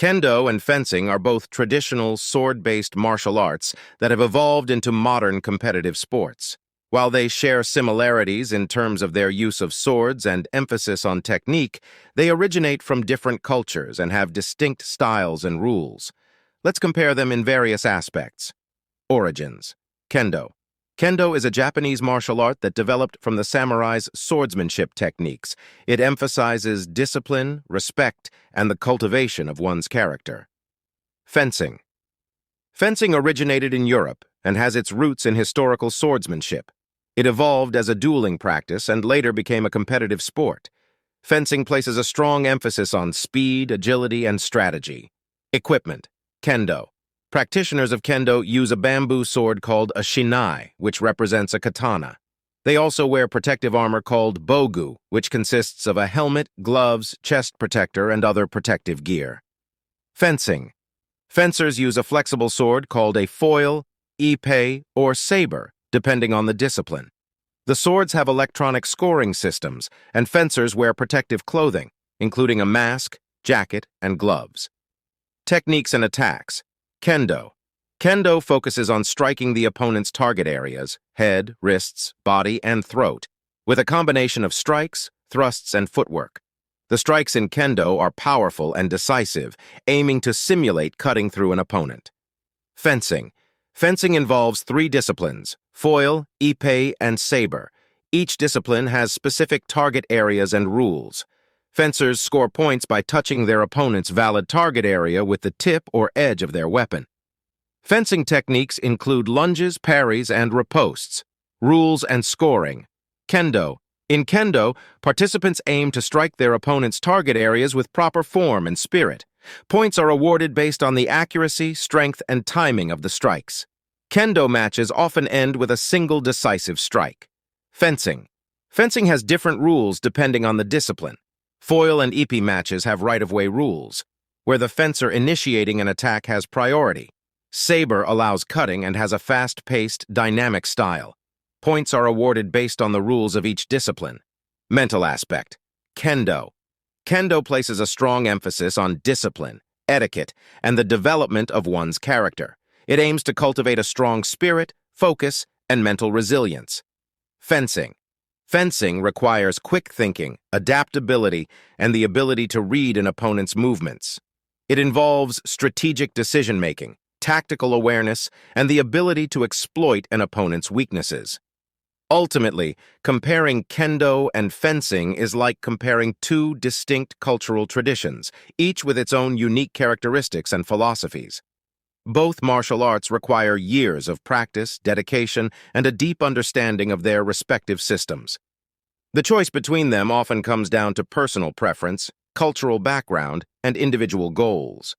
Kendo and fencing are both traditional sword-based martial arts that have evolved into modern competitive sports. While they share similarities in terms of their use of swords and emphasis on technique, they originate from different cultures and have distinct styles and rules. Let's compare them in various aspects. Origins. Kendo. Kendo is a Japanese martial art that developed from the samurai's swordsmanship techniques. It emphasizes discipline, respect, and the cultivation of one's character. Fencing. Fencing originated in Europe and has its roots in historical swordsmanship. It evolved as a dueling practice and later became a competitive sport. Fencing places a strong emphasis on speed, agility, and strategy. Equipment. Kendo. Practitioners of Kendo use a bamboo sword called a shinai, which represents a katana. They also wear protective armor called bogu, which consists of a helmet, gloves, chest protector, and other protective gear. Fencing. Fencers use a flexible sword called a foil, ippei, or saber, depending on the discipline. The swords have electronic scoring systems, and fencers wear protective clothing, including a mask, jacket, and gloves. Techniques and attacks. Kendo. Kendo focuses on striking the opponent's target areas, head, wrists, body, and throat, with a combination of strikes, thrusts, and footwork. The strikes in Kendo are powerful and decisive, aiming to simulate cutting through an opponent. Fencing. Fencing involves 3 disciplines: foil, ippei, and saber. Each discipline has specific target areas and rules. Fencers score points by touching their opponent's valid target area with the tip or edge of their weapon. Fencing techniques include lunges, parries, and ripostes. Rules and scoring. Kendo. In Kendo, participants aim to strike their opponent's target areas with proper form and spirit. Points are awarded based on the accuracy, strength, and timing of the strikes. Kendo matches often end with a single decisive strike. Fencing. Fencing has different rules depending on the discipline. Foil and ippei matches have right-of-way rules, where the fencer initiating an attack has priority. Saber allows cutting and has a fast-paced, dynamic style. Points are awarded based on the rules of each discipline. Mental aspect. Kendo. Kendo places a strong emphasis on discipline, etiquette, and the development of one's character. It aims to cultivate a strong spirit, focus, and mental resilience. Fencing. Fencing requires quick thinking, adaptability, and the ability to read an opponent's movements. It involves strategic decision-making, tactical awareness, and the ability to exploit an opponent's weaknesses. Ultimately, comparing Kendo and fencing is like comparing 2 distinct cultural traditions, each with its own unique characteristics and philosophies. Both martial arts require years of practice, dedication, and a deep understanding of their respective systems. The choice between them often comes down to personal preference, cultural background, and individual goals.